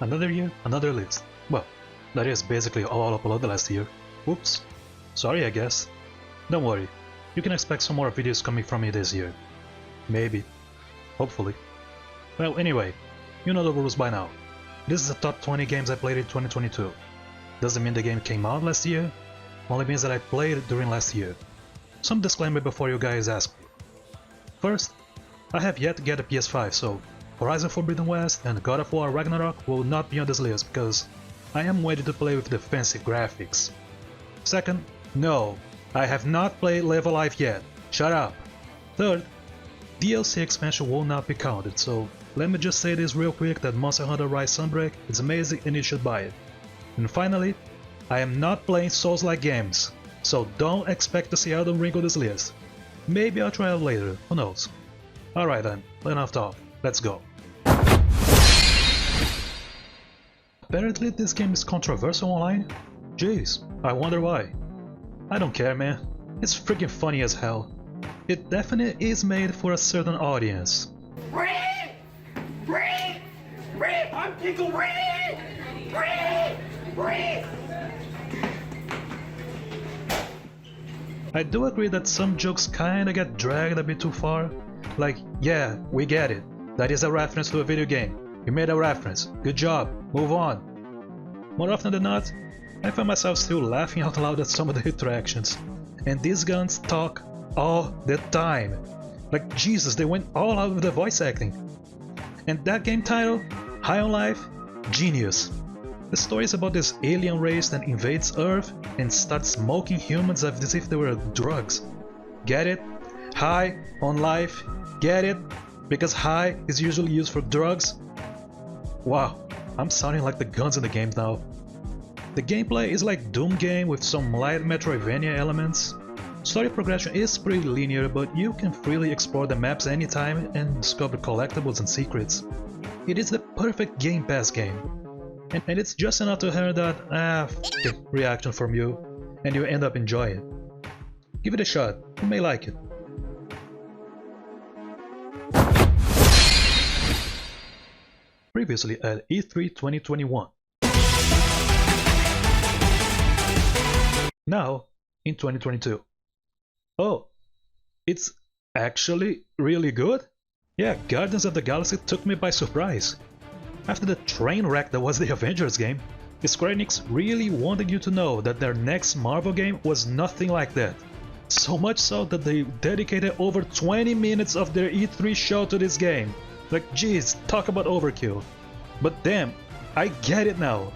Another year, another list. Well, that is basically all uploaded last year. Whoops. Sorry, I guess. Don't worry, you can expect some more videos coming from me this year. Maybe. Hopefully. Well, anyway, you know the rules by now. This is the top 20 games I played in 2022. Doesn't mean the game came out last year, only means that I played it during last year. Some disclaimer before you guys ask me. First, I have yet to get a PS5, so Horizon Forbidden West and God of War Ragnarok will not be on this list because I am ready to play with the fancy graphics. Second, no, I have not played Live Alive yet. Shut up. Third, DLC expansion will not be counted, so let me just say this real quick that Monster Hunter Rise Sunbreak is amazing and you should buy it. And finally, I am not playing Souls-like games, so don't expect to see Elden Ring on this list. Maybe I'll try it later, who knows. Alright then, enough talk, let's go. Apparently this game is controversial online? Jeez, I wonder why. I don't care, man, it's freaking funny as hell. It definitely is made for a certain audience. I'm Pickle I do agree that some jokes kinda get dragged a bit too far. Like, yeah, we get it. That is a reference to a video game. You made a reference. Good job. Move on. More often than not, I find myself still laughing out loud at some of the interactions. And these guns talk all the time. Like Jesus, they went all out with the voice acting. And that game title, High on Life, genius. The story is about this alien race that invades Earth and starts smoking humans as if they were drugs. Get it? High on life. Get it? Because high is usually used for drugs. Wow, I'm sounding like the guns in the game now. The gameplay is like Doom game with some light Metroidvania elements. Story progression is pretty linear, but you can freely explore the maps anytime and discover collectibles and secrets. It is the perfect Game Pass game. And it's just enough to hear that reaction from you, and you end up enjoying it. Give it a shot, you may like it. Previously at E3 2021. Now, in 2022. Oh, it's actually really good? Yeah, Guardians of the Galaxy took me by surprise. After the train wreck that was the Avengers game, Square Enix really wanted you to know that their next Marvel game was nothing like that. So much so that they dedicated over 20 minutes of their E3 show to this game. Like geez, talk about overkill. But damn, I get it now.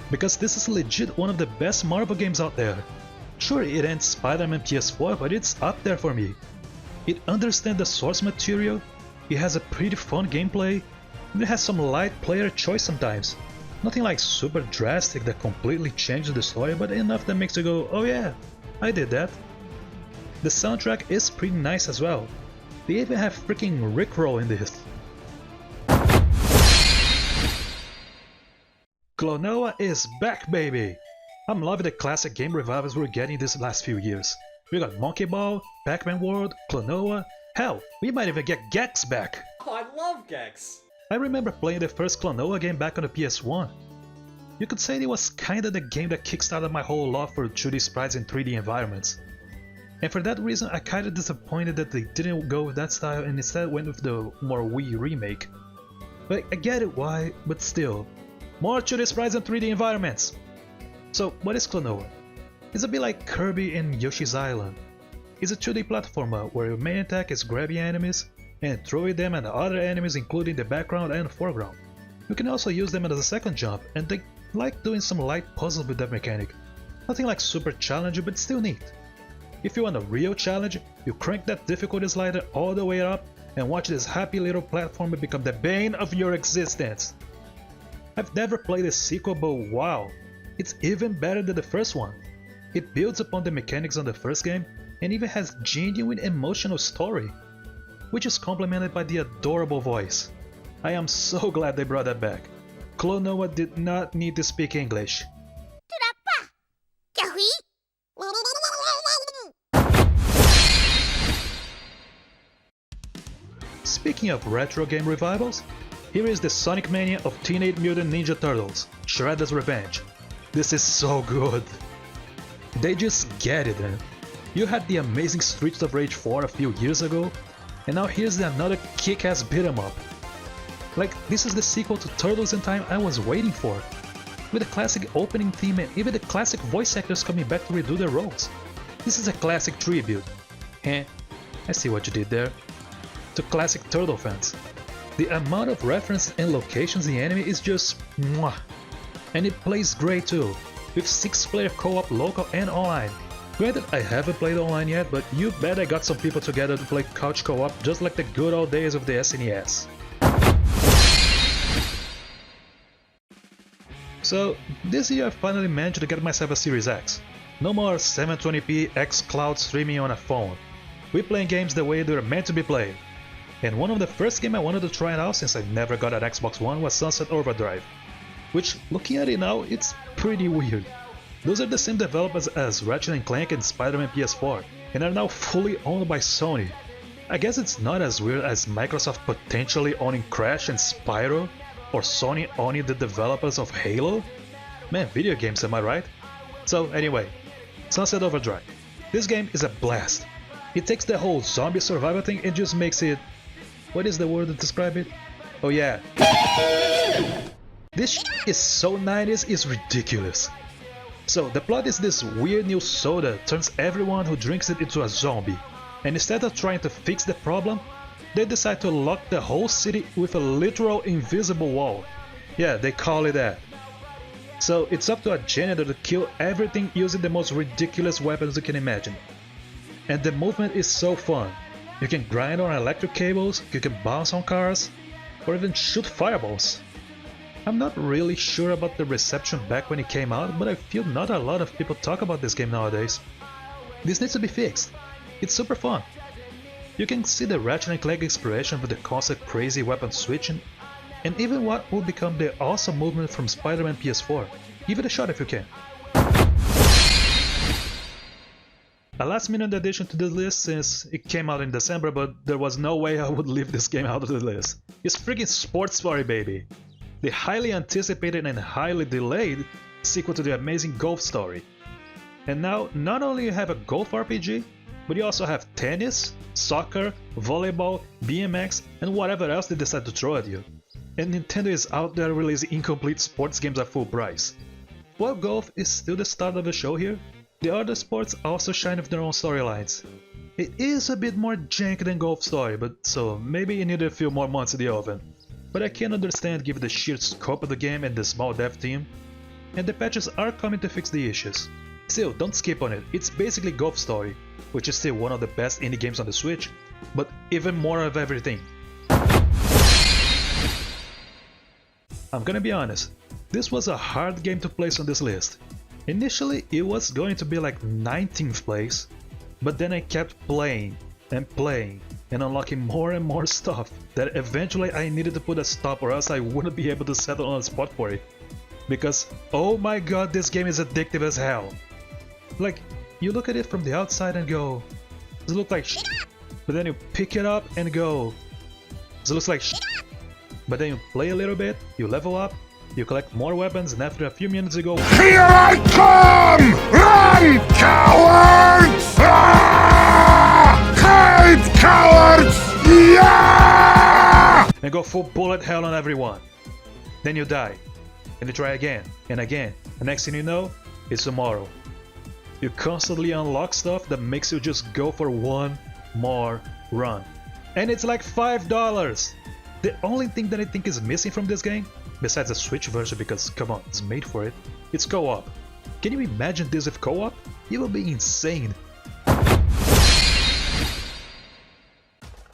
Because this is legit one of the best Marvel games out there. Sure, it ends Spider-Man PS4, but it's up there for me. It understands the source material, it has a pretty fun gameplay, and it has some light player choice sometimes. Nothing like super drastic that completely changes the story, but enough that makes you go, oh yeah, I did that. The soundtrack is pretty nice as well. They even have freaking Rickroll in this. Klonoa is back, baby! I'm loving the classic game revivals we're getting these last few years. We got Monkey Ball, Pac-Man World, Klonoa, hell, we might even get Gex back! Oh, I love Gex! I remember playing the first Klonoa game back on the PS1. You could say it was kinda the game that kickstarted my whole love for 2D sprites in 3D environments. And for that reason, I kinda disappointed that they didn't go with that style and instead went with the more Wii remake. But I get it why, but still. More 2D sprites and 3D environments! So, what is Klonoa? It's a bit like Kirby and Yoshi's Island. It's a 2D platformer where your main attack is grabbing enemies and throwing them at other enemies including the background and foreground. You can also use them as a second jump, and they like doing some light puzzles with that mechanic. Nothing like super challenging, but still neat. If you want a real challenge, you crank that difficulty slider all the way up and watch this happy little platformer become the bane of your existence. I've never played a sequel, but wow, it's even better than the first one. It builds upon the mechanics on the first game and even has genuine emotional story, which is complemented by the adorable voice. I am so glad they brought that back. Klonoa did not need to speak English. Speaking of retro game revivals, Here is the Sonic Mania of Teenage Mutant Ninja Turtles, Shredder's Revenge. This is so good. They just get it, man. You had the amazing Streets of Rage 4 a few years ago, and now here's another kick-ass beat-em-up. Like, this is the sequel to Turtles in Time I was waiting for, with the classic opening theme and even the classic voice actors coming back to redo their roles. This is a classic tribute. I see what you did there. To classic Turtle fans. The amount of references and locations in the anime is just mwah. And it plays great too, with 6-player co-op local and online. Granted, I haven't played online yet, but you bet I got some people together to play couch co-op just like the good old days of the SNES. So, this year I finally managed to get myself a Series X. No more 720p xCloud streaming on a phone. We're playing games the way they're meant to be played. And one of the first games I wanted to try out since I never got an Xbox One was Sunset Overdrive. Which, looking at it now, it's pretty weird. Those are the same developers as Ratchet & Clank and Spider-Man PS4, and are now fully owned by Sony. I guess it's not as weird as Microsoft potentially owning Crash and Spyro, or Sony owning the developers of Halo? Man, video games, am I right? So anyway, Sunset Overdrive. This game is a blast. It takes the whole zombie survival thing and just makes it... What is the word to describe it? Oh yeah. This is so 90s, it's ridiculous. So the plot is this weird new soda turns everyone who drinks it into a zombie. And instead of trying to fix the problem, they decide to lock the whole city with a literal invisible wall. Yeah, they call it that. So it's up to a janitor to kill everything using the most ridiculous weapons you can imagine. And the movement is so fun. You can grind on electric cables, you can bounce on cars, or even shoot fireballs. I'm not really sure about the reception back when it came out, but I feel not a lot of people talk about this game nowadays. This needs to be fixed. It's super fun. You can see the Ratchet & Clank inspiration with the constant crazy weapon switching, and even what will become the awesome movement from Spider-Man PS4. Give it a shot if you can. A last minute addition to the list since it came out in December, but there was no way I would leave this game out of the list. It's freaking Sports Story, baby! The highly anticipated and highly delayed sequel to the amazing Golf Story. And now, not only you have a golf RPG, but you also have tennis, soccer, volleyball, BMX, and whatever else they decide to throw at you. And Nintendo is out there releasing incomplete sports games at full price. While golf is still the star of the show here, the other sports also shine with their own storylines. It is a bit more jank than Golf Story, but so maybe it needed a few more months in the oven. But I can understand given the sheer scope of the game and the small dev team, and the patches are coming to fix the issues. Still, don't skip on it, it's basically Golf Story, which is still one of the best indie games on the Switch, but even more of everything. I'm gonna be honest, this was a hard game to place on this list. Initially it was going to be like 19th place, but then I kept playing and playing and unlocking more and more stuff that eventually I needed to put a stop or else I wouldn't be able to settle on a spot for it. Because oh my god, this game is addictive as hell. Like, you look at it from the outside and go, this looks like shit, but then you pick it up and go, this looks like shit. But then you play a little bit, you level up, you collect more weapons, and after a few minutes you go, here I come! Run, cowards! Hide, cowards! Yeah! And go full bullet hell on everyone. Then you die, and you try again, and again, and next thing you know, it's tomorrow. You constantly unlock stuff that makes you just go for one more run. And it's like $5! The only thing that I think is missing from this game, besides the Switch version because come on, it's made for it, it's co-op. Can you imagine this with co-op? It will be insane.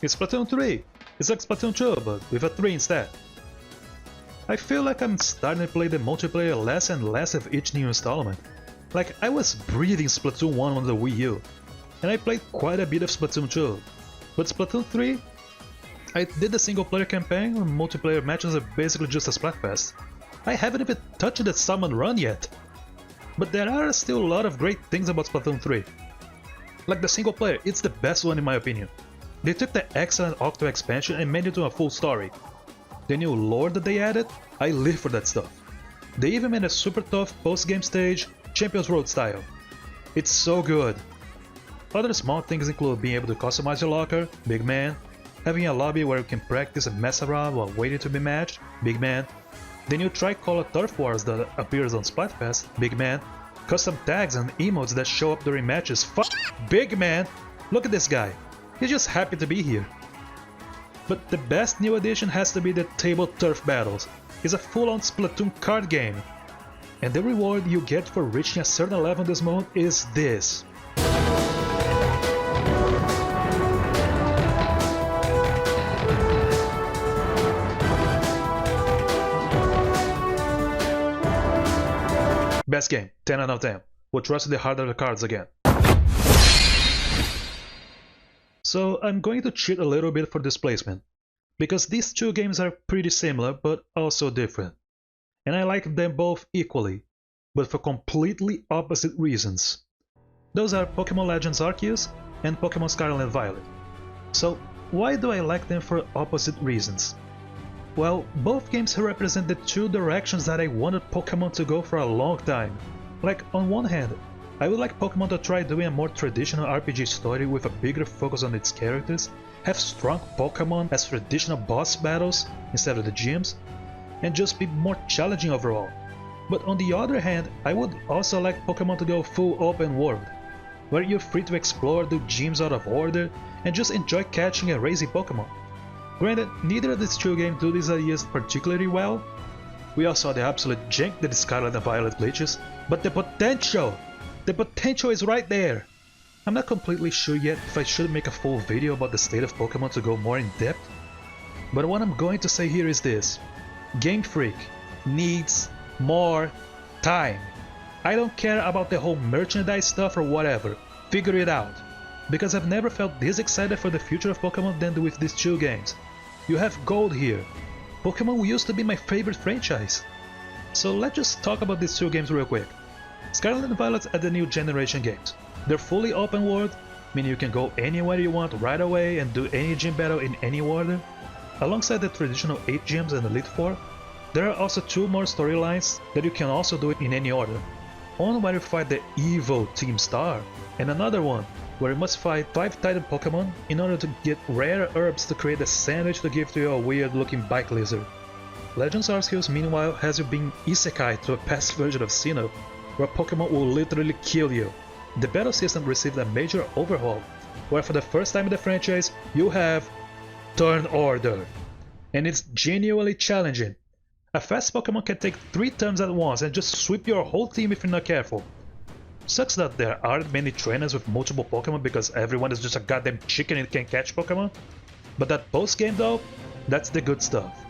It's Splatoon 3. It's like Splatoon 2 but with a 3 instead. I feel like I'm starting to play the multiplayer less and less of each new installment. Like I was breathing Splatoon 1 on the Wii U, and I played quite a bit of Splatoon 2. But Splatoon 3, I did the single player campaign, and multiplayer matches are basically just a Splatfest. I haven't even touched the Salmon Run yet. But there are still a lot of great things about Splatoon 3. Like the single player, it's the best one in my opinion. They took the excellent Octo expansion and made it into a full story. the new lore that they added, I live for that stuff. They even made a super tough post-game stage, Champions Road style. It's so good. Other small things include being able to customize your locker, big man, having a lobby where you can practice and mess around while waiting to be matched, big man, the new Tricolor Turf Wars that appears on Splatfest, big man, custom tags and emotes that show up during matches, big man! Look at this guy, he's just happy to be here. But the best new addition has to be the Table Turf Battles. It's a full-on Splatoon card game. And the reward you get for reaching a certain level in this mode is this. Best game, 10 out of 10. We'll trust the harder the cards again. So I'm going to cheat a little bit for displacement, because these two games are pretty similar but also different. And I like them both equally, but for completely opposite reasons. Those are Pokemon Legends Arceus and Pokemon Scarlet and Violet. So why do I like them for opposite reasons? Well, both games represent the two directions that I wanted Pokemon to go for a long time. Like, on one hand, I would like Pokemon to try doing a more traditional RPG story with a bigger focus on its characters, have strong Pokemon as traditional boss battles instead of the gyms, and just be more challenging overall. But on the other hand, I would also like Pokemon to go full open world, where you're free to explore, do gyms out of order, and just enjoy catching and raising Pokemon. Granted, neither of these two games do these ideas particularly well. We all saw the absolute jank that is Scarlet and Violet glitches, but the potential is right there! I'm not completely sure yet if I should make a full video about the state of Pokemon to go more in depth, but what I'm going to say here is this. Game Freak needs more time. I don't care about the whole merchandise stuff or whatever, figure it out. Because I've never felt this excited for the future of Pokemon than with these two games. You have Gold here. Pokemon used to be my favorite franchise. So let's just talk about these two games real quick. Scarlet and Violet are the new generation games. They're fully open world, meaning you can go anywhere you want right away and do any gym battle in any order. Alongside the traditional 8 gyms and Elite Four, there are also 2 more storylines that you can also do it in any order. One where you fight the evil Team Star, and another one where you must fight 5 Titan Pokemon in order to get rare herbs to create a sandwich to give to your weird looking bike lizard. Legends Arceus meanwhile has you being isekai to a past version of Sinnoh, where Pokemon will literally kill you. The battle system received a major overhaul, where for the first time in the franchise you have Turn Order, and it's genuinely challenging. A fast Pokemon can take 3 turns at once and just sweep your whole team if you're not careful. Sucks that there aren't many trainers with multiple Pokemon because everyone is just a goddamn chicken and can catch Pokemon. But that post game though, that's the good stuff.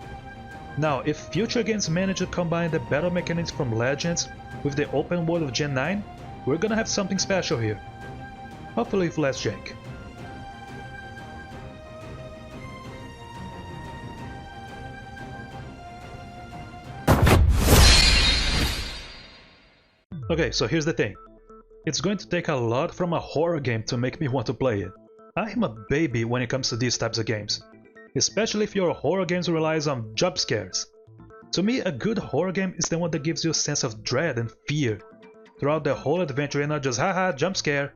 Now, if future games manage to combine the battle mechanics from Legends with the open world of Gen 9, we're gonna have something special here. Hopefully with less jank. Okay, so here's the thing. It's going to take a lot from a horror game to make me want to play it. I'm a baby when it comes to these types of games, especially if your horror games relies on jump scares. To me, a good horror game is the one that gives you a sense of dread and fear throughout the whole adventure and not just haha jump scare.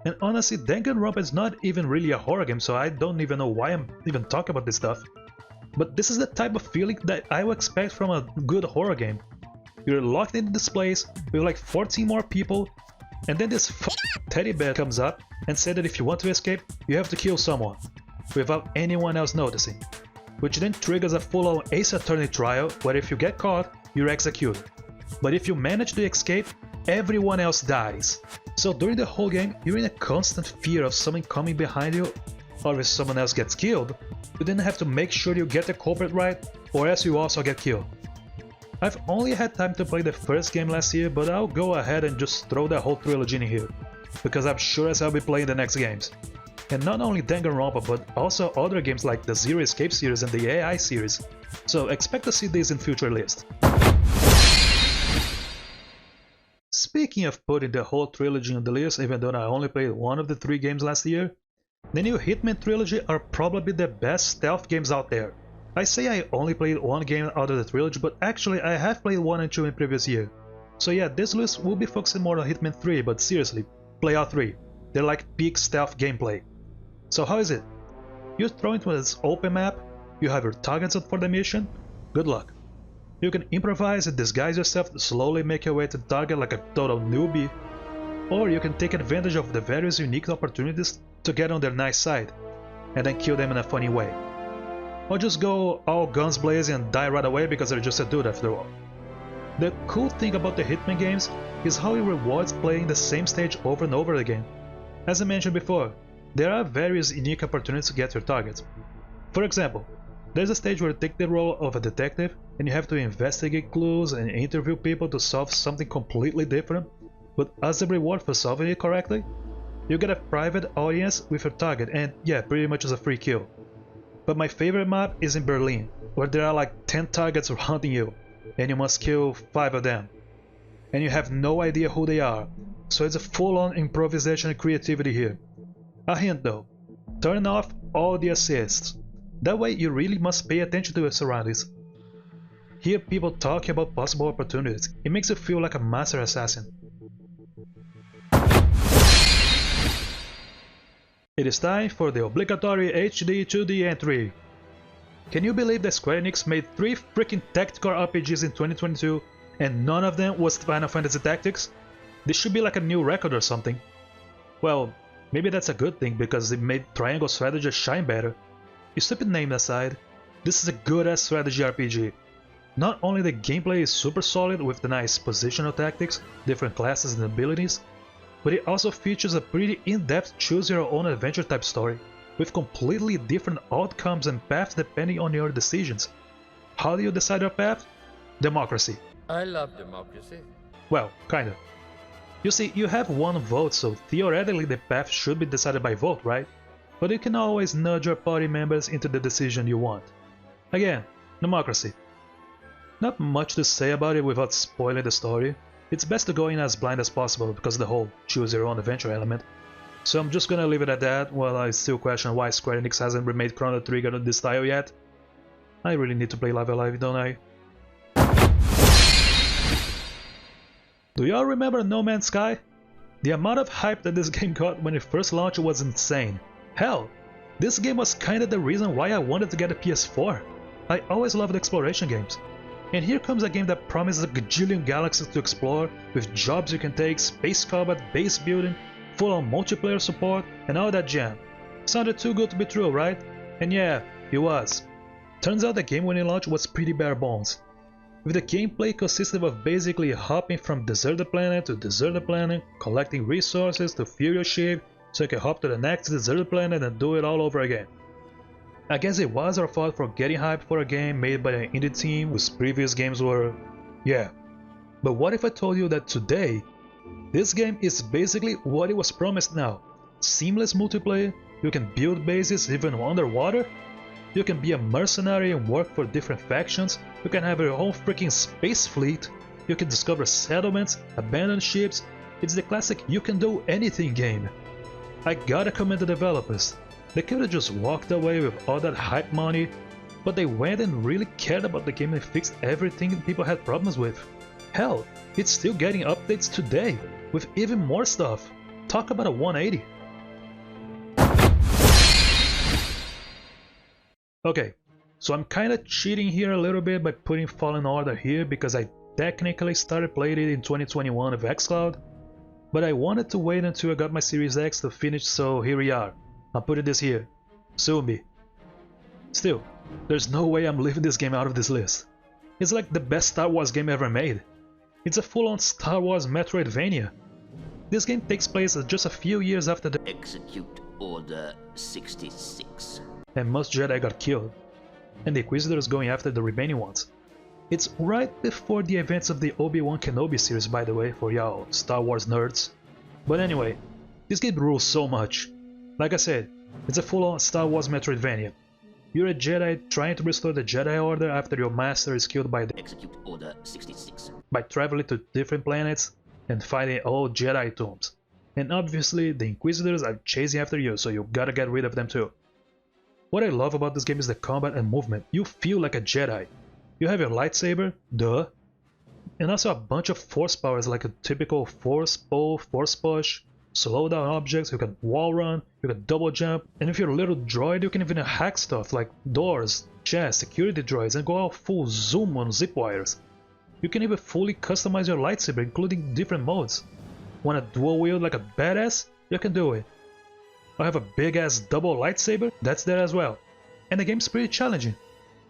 And honestly, Danganronpa is not even really a horror game, so I don't even know why I'm even talking about this stuff. But this is the type of feeling that I would expect from a good horror game. You're locked in this place with like 14 more people, and then this teddy bear comes up and says that if you want to escape, you have to kill someone, without anyone else noticing. Which then triggers a full-on Ace Attorney trial where if you get caught, you're executed. But if you manage to escape, everyone else dies. So during the whole game, you're in a constant fear of someone coming behind you, or if someone else gets killed, you then have to make sure you get the culprit right, or else you also get killed. I've only had time to play the first game last year, but I'll go ahead and just throw the whole trilogy in here, because I'm sure as I'll be playing the next games. And not only Danganronpa, but also other games like the Zero Escape series and the AI series, so expect to see these in future lists. Speaking of putting the whole trilogy on the list, even though I only played one of the 3 games last year, the new Hitman Trilogy are probably the best stealth games out there. I say I only played one game out of the trilogy, but actually I have played 1 and 2 in previous year. So yeah, this list will be focusing more on Hitman 3, but seriously, play all 3. They're like peak stealth gameplay. So how is it? You're thrown into this open map, you have your targets up for the mission, good luck. You can improvise and disguise yourself to slowly make your way to the target like a total newbie, or you can take advantage of the various unique opportunities to get on their nice side, and then kill them in a funny way. Or just go all guns blazing and die right away because they're just a dude after all. The cool thing about the Hitman games is how it rewards playing the same stage over and over again. As I mentioned before, there are various unique opportunities to get your targets. For example, there's a stage where you take the role of a detective and you have to investigate clues and interview people to solve something completely different, but as a reward for solving it correctly, you get a private audience with your target and yeah, pretty much as a free kill. But my favorite map is in Berlin, where there are like 10 targets hunting you, and you must kill 5 of them. And you have no idea who they are, so it's a full-on improvisation and creativity here. A hint though, turn off all the assists. That way you really must pay attention to your surroundings. Hear people talking about possible opportunities, it makes you feel like a master assassin. It is time for the obligatory HD 2D entry. Can you believe that Square Enix made 3 freaking tactical RPGs in 2022 and none of them was Final Fantasy Tactics? This should be like a new record or something. Well, maybe that's a good thing because it made Triangle Strategy shine better. Stupid name aside, this is a good-ass strategy RPG. Not only the gameplay is super solid with the nice positional tactics, different classes and abilities, but it also features a pretty in-depth choose-your-own-adventure type story, with completely different outcomes and paths depending on your decisions. How do you decide your path? Democracy. I love democracy. Well, kinda. You see, you have one vote, so theoretically the path should be decided by vote, right? But you can always nudge your party members into the decision you want. Again, democracy. Not much to say about it without spoiling the story. It's best to go in as blind as possible because of the whole choose-your-own-adventure element. So I'm just gonna leave it at that, while I still question why Square Enix hasn't remade Chrono Trigger in this style yet. I really need to play Live Alive, don't I? Do y'all remember No Man's Sky? The amount of hype that this game got when it first launched was insane. Hell, this game was kinda the reason why I wanted to get a PS4. I always loved exploration games. And here comes a game that promises a gajillion galaxies to explore, with jobs you can take, space combat, base building, full-on multiplayer support, and all that jam. Sounded too good to be true, right? And yeah, it was. Turns out the game when it launched was pretty bare bones. With the gameplay consisted of basically hopping from deserted planet to deserted planet, collecting resources to fuel your ship, so you can hop to the next deserted planet and do it all over again. I guess it was our fault for getting hyped for a game made by an indie team whose previous games were... yeah. But what if I told you that today, this game is basically what it was promised now. Seamless multiplayer, you can build bases even underwater, you can be a mercenary and work for different factions, you can have your own freaking space fleet, you can discover settlements, abandoned ships, it's the classic you can do anything game. I gotta commend the developers. They could've just walked away with all that hype money, but they went and really cared about the game and fixed everything people had problems with. Hell, it's still getting updates today, with even more stuff. Talk about a 180. Okay, so I'm kinda cheating here a little bit by putting Fallen Order here because I technically started playing it in 2021 with xCloud, but I wanted to wait until I got my Series X to finish, so here we are. I'm putting this here. Sue me. Still, there's no way I'm leaving this game out of this list. It's like the best Star Wars game ever made. It's a full-on Star Wars Metroidvania. This game takes place just a few years after the Execute Order 66. and most Jedi got killed, and the Inquisitors going after the remaining ones. It's right before the events of the Obi-Wan Kenobi series, by the way, for y'all Star Wars nerds. But anyway, this game rules so much. Like I said, it's a full-on Star Wars Metroidvania. You're a Jedi trying to restore the Jedi Order after your master is killed by Execute Order 66. by traveling to different planets and finding old Jedi tombs. And obviously the Inquisitors are chasing after you, so you gotta get rid of them too. What I love about this game is the combat and movement. You feel like a Jedi. You have your lightsaber, duh, and also a bunch of force powers like a typical force pull, force push, slow down objects, you can wall run, you can double jump, and if you're a little droid you can even hack stuff like doors, chests, security droids, and go all full zoom on zip wires. You can even fully customize your lightsaber, including different modes. Want a dual wield like a badass? You can do it. I have a big ass double lightsaber? That's there as well. And the game's pretty challenging.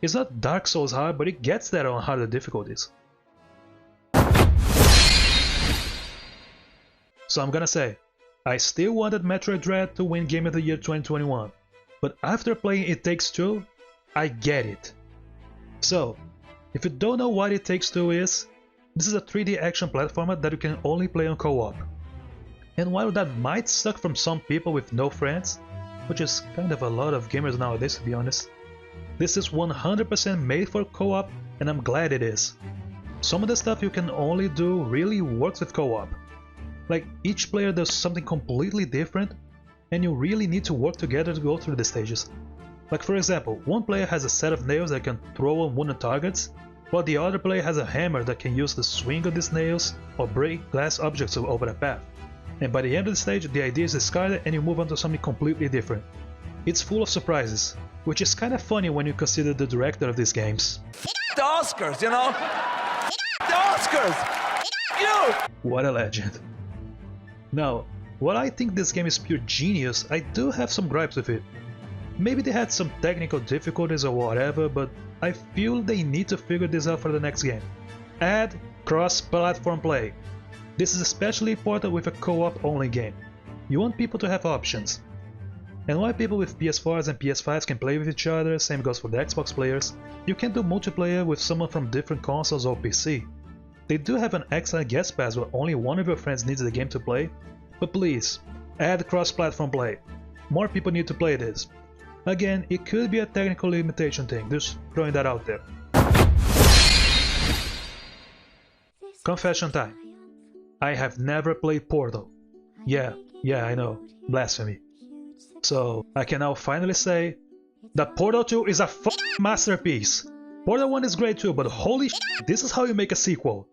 It's not Dark Souls hard, but it gets there on harder difficulties. So I'm gonna say, I still wanted Metroid Dread to win Game of the Year 2021, but after playing It Takes Two, I get it. So, if you don't know what It Takes Two is, this is a 3D action platformer that you can only play on co-op. And while that might suck from some people with no friends, which is kind of a lot of gamers nowadays to be honest, this is 100% made for co-op, and I'm glad it is. Some of the stuff you can only do really works with co-op. Like, each player does something completely different, and you really need to work together to go through the stages. Like for example, one player has a set of nails that can throw on wooden targets, while the other player has a hammer that can use the swing of these nails or break glass objects over a path. And by the end of the stage, the idea is discarded and you move on to something completely different. It's full of surprises, which is kinda funny when you consider the director of these games. The Oscars, you know? The Oscars! You! What a legend. Now, while I think this game is pure genius, I do have some gripes with it. Maybe they had some technical difficulties or whatever, but I feel they need to figure this out for the next game. Add cross-platform play. This is especially important with a co-op only game. You want people to have options. And while people with PS4s and PS5s can play with each other, same goes for the Xbox players, you can do multiplayer with someone from different consoles or PC. They do have an excellent guest pass where only one of your friends needs the game to play, but please, add cross-platform play. More people need to play this. Again, it could be a technical limitation thing, just throwing that out there. Confession time. I have never played Portal. Yeah, I know, blasphemy. So, I can now finally say that Portal 2 is a f***ing masterpiece. Portal 1 is great too, but holy shit, this is how you make a sequel.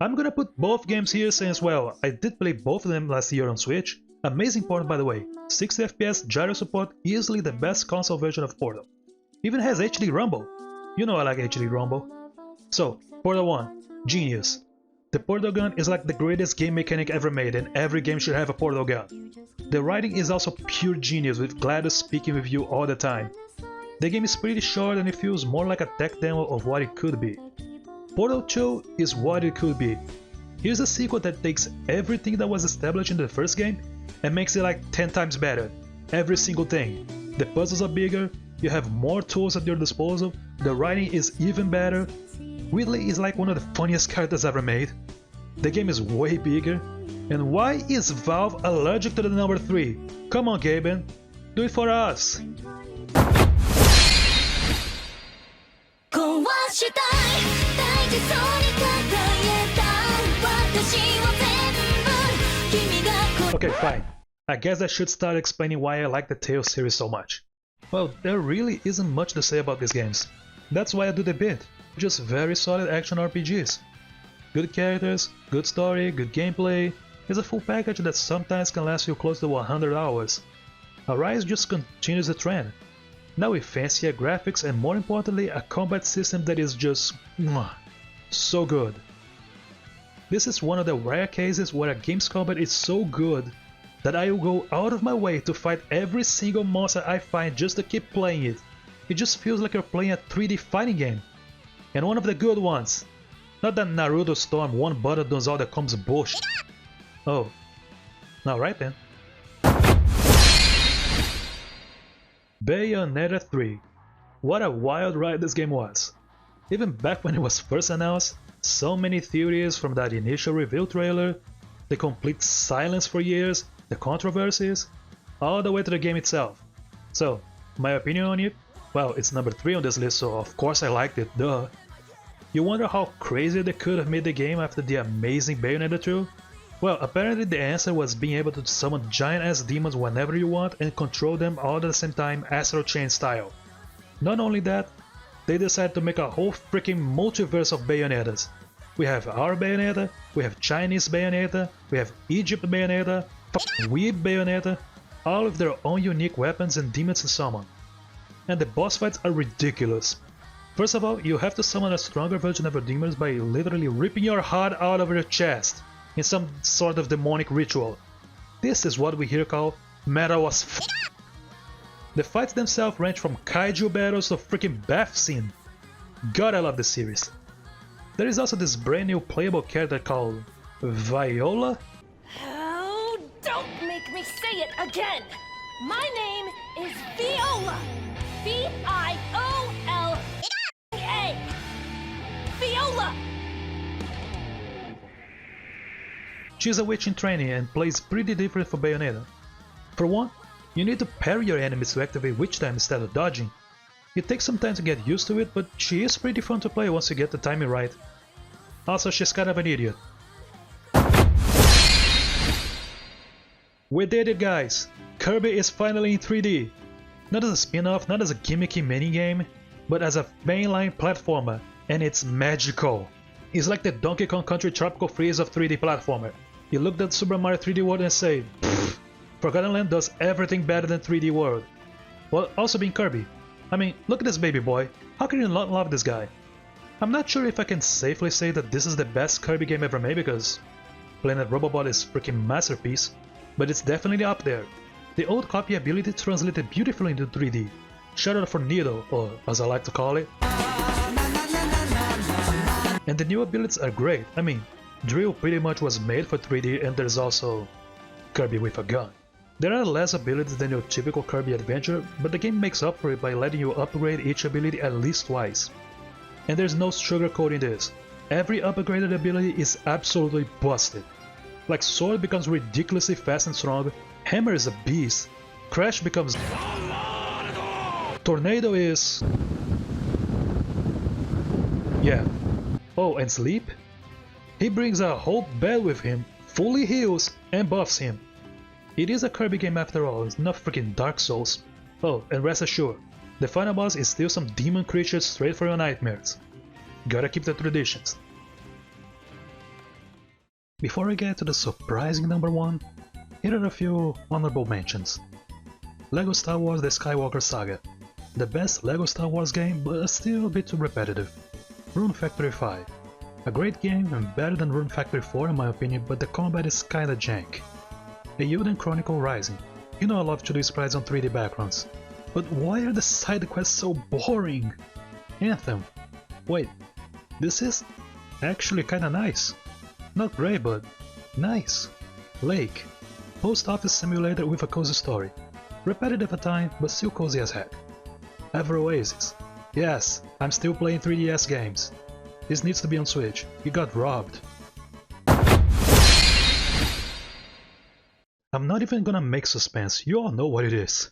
I'm gonna put both games here since, well, I did play both of them last year on Switch. Amazing port by the way, 60 FPS gyro support, easily the best console version of Portal. Even has HD Rumble. You know I like HD Rumble. So, Portal 1, genius. The portal gun is like the greatest game mechanic ever made, and every game should have a portal gun. The writing is also pure genius, with GLaDOS speaking with you all the time. The game is pretty short and it feels more like a tech demo of what it could be. Portal 2 is what it could be. Here's a sequel that takes everything that was established in the first game and makes it like 10 times better. Every single thing. The puzzles are bigger, you have more tools at your disposal, the writing is even better. Ridley is like one of the funniest characters ever made. The game is way bigger. And why is Valve allergic to the number 3? Come on Gaben, do it for us! Okay, fine. I guess I should start explaining why I like the Tales series so much. Well, there really isn't much to say about these games. That's why I do the bit. Just very solid action RPGs. Good characters, good story, good gameplay. It's a full package that sometimes can last you close to 100 hours. Arise just continues the trend. Now with fancier graphics and more importantly a combat system that is just so good. This is one of the rare cases where a game's combat is so good that I will go out of my way to fight every single monster I find just to keep playing it. It just feels like you're playing a 3D fighting game. And one of the good ones. Not that Naruto Storm one button does all the combos bullshit. Oh. Alright then. Bayonetta 3. What a wild ride this game was. Even back when it was first announced, so many theories from that initial reveal trailer, the complete silence for years, the controversies, all the way to the game itself. So, my opinion on it? Well, it's number 3 on this list, so of course I liked it, duh. You wonder how crazy they could have made the game after the amazing Bayonetta 2? Well, apparently the answer was being able to summon giant-ass demons whenever you want and control them all at the same time, Astral Chain style. Not only that, they decided to make a whole freaking multiverse of Bayonettas. We have our Bayonetta, we have Chinese Bayonetta, we have Egypt Bayonetta, Weeb Bayonetta, all with their own unique weapons and demons to summon. And the boss fights are ridiculous. First of all, you have to summon a stronger version of your demons by literally ripping your heart out of your chest in some sort of demonic ritual. This is what we here call metal as f. The fights themselves range from kaiju battles to freaking bath scene. God, I love this series. There is also this brand new playable character called Viola. Oh, don't make me say it again! My name is Viola! Viola! Viola! She's a witch in training and plays pretty different from Bayonetta. For one, you need to parry your enemies to activate witch time instead of dodging. It takes some time to get used to it, but she is pretty fun to play once you get the timing right. Also, she's kind of an idiot. We did it, guys! Kirby is finally in 3D! Not as a spin-off, not as a gimmicky minigame, but as a mainline platformer, and it's magical! It's like the Donkey Kong Country Tropical Freeze of 3D platformer. You look at Super Mario 3D World and say, pfft, Forgotten Land does everything better than 3D World. While also being Kirby. I mean, look at this baby boy. How can you not love this guy? I'm not sure if I can safely say that this is the best Kirby game ever made because Planet Robobot is freaking masterpiece, but it's definitely up there. The old copy ability translated beautifully into 3D. Shout out for Needle, or as I like to call it. And the new abilities are great. I mean, Drill pretty much was made for 3D, and there's also Kirby with a gun. There are less abilities than your typical Kirby adventure, but the game makes up for it by letting you upgrade each ability at least twice. And there's no sugarcoating this. Every upgraded ability is absolutely busted. Like Sword becomes ridiculously fast and strong, Hammer is a beast, Crash becomes... Tornado is... yeah. Oh, and Sleep? He brings a whole bed with him, fully heals, and buffs him. It is a Kirby game after all, it's not freaking Dark Souls. Oh, and rest assured, the final boss is still some demon creatures straight for your nightmares. Gotta keep the traditions. Before I get to the surprising number 1, here are a few honorable mentions. LEGO Star Wars The Skywalker Saga. The best LEGO Star Wars game, but still a bit too repetitive. Rune Factory 5. A great game and better than Rune Factory 4 in my opinion, but the combat is kinda jank. Eiyuden Chronicle Rising. You know I love to do sprites on 3D backgrounds. But why are the side quests so boring? Anthem. Wait, this is actually kinda nice. Not great, but nice. Lake. Post office simulator with a cozy story. Repetitive at times, but still cozy as heck. Ever Oasis. Yes, I'm still playing 3DS games. This needs to be on Switch. You got robbed. I'm not even gonna make suspense, you all know what it is.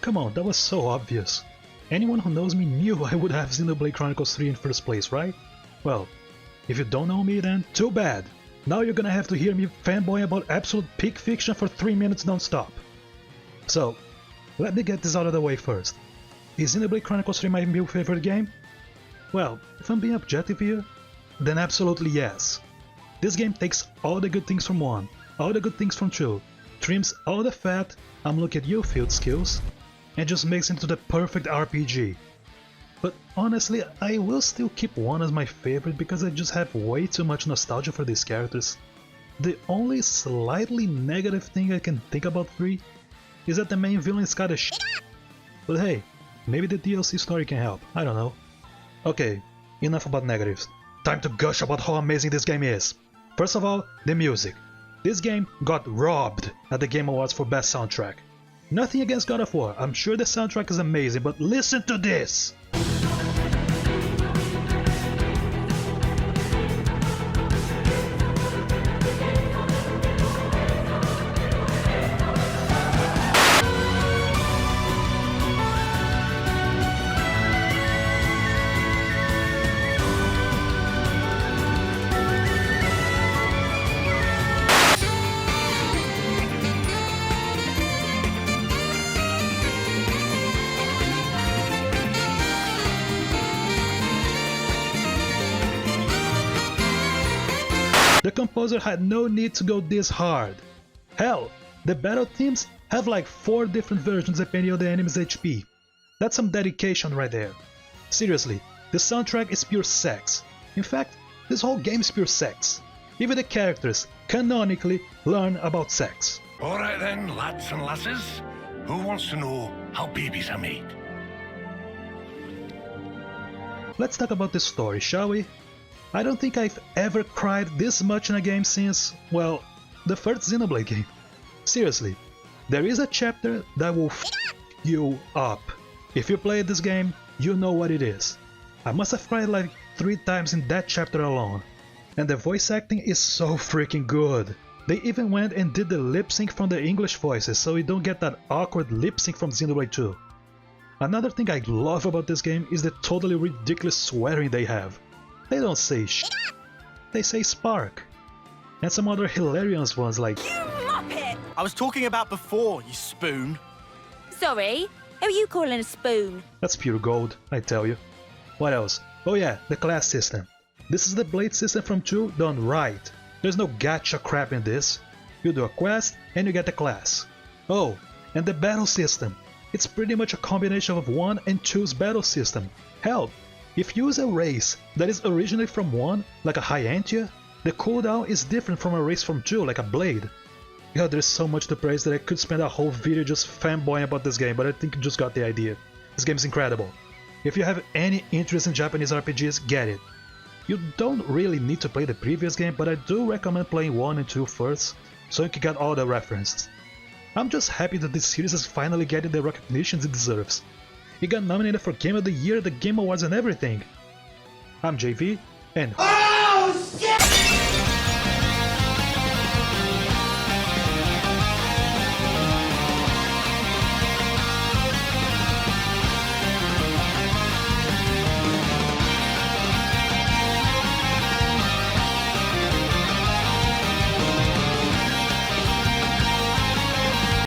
Come on, that was so obvious. Anyone who knows me knew I would have Xenoblade Chronicles 3 in first place, right? Well, if you don't know me then, too bad. Now you're gonna have to hear me fanboy about absolute peak fiction for 3 minutes non-stop. So, let me get this out of the way first. Is Xenoblade Chronicles 3 my new favorite game? Well, if I'm being objective here, then absolutely yes. This game takes all the good things from 1, all the good things from 2, trims all the fat, I'm looking at you field skills, and just makes it into the perfect RPG. But honestly, I will still keep 1 as my favorite because I just have way too much nostalgia for these characters. The only slightly negative thing I can think about 3 is that the main villain is kinda shit. But hey, maybe the DLC story can help, I don't know. Okay, enough about negatives. Time to gush about how amazing this game is. First of all, the music. This game got robbed at the Game Awards for Best Soundtrack. Nothing against God of War, I'm sure the soundtrack is amazing, but listen to this! composer had no need to go this hard. Hell, the battle themes have like 4 different versions depending on the enemy's HP. That's some dedication right there. Seriously, the soundtrack is pure sex. In fact, this whole game is pure sex. Even the characters canonically learn about sex. Alright then, lads and lasses. Who wants to know how babies are made? Let's talk about the story, shall we? I don't think I've ever cried this much in a game since, well, the first Xenoblade game. Seriously, there is a chapter that will f you up. If you play this game, you know what it is. I must have cried like 3 times in that chapter alone. And the voice acting is so freaking good. They even went and did the lip sync from the English voices so you don't get that awkward lip sync from Xenoblade 2. Another thing I love about this game is the totally ridiculous swearing they have. They don't say sh, they say spark. And some other hilarious ones like You muppet! I was talking about before, you spoon. Sorry, who are you calling a spoon? that's pure gold, I tell you. What else? Oh yeah, the class system. This is the blade system from 2 done right. There's no gacha crap in this. You do a quest and you get the class. Oh, and the battle system. It's pretty much a combination of 1 and 2's battle system. Hell, if you use a race that is originally from 1, like a Hyantia, the cooldown is different from a race from 2, like a Blade. God, there's so much to praise that I could spend a whole video just fanboying about this game, but I think you just got the idea. This game's incredible. If you have any interest in Japanese RPGs, get it. You don't really need to play the previous game, but I do recommend playing 1 and 2 first, so you can get all the references. I'm just happy that this series is finally getting the recognition it deserves. It got nominated for Game of the Year at the Game Awards and everything. I'm JV, and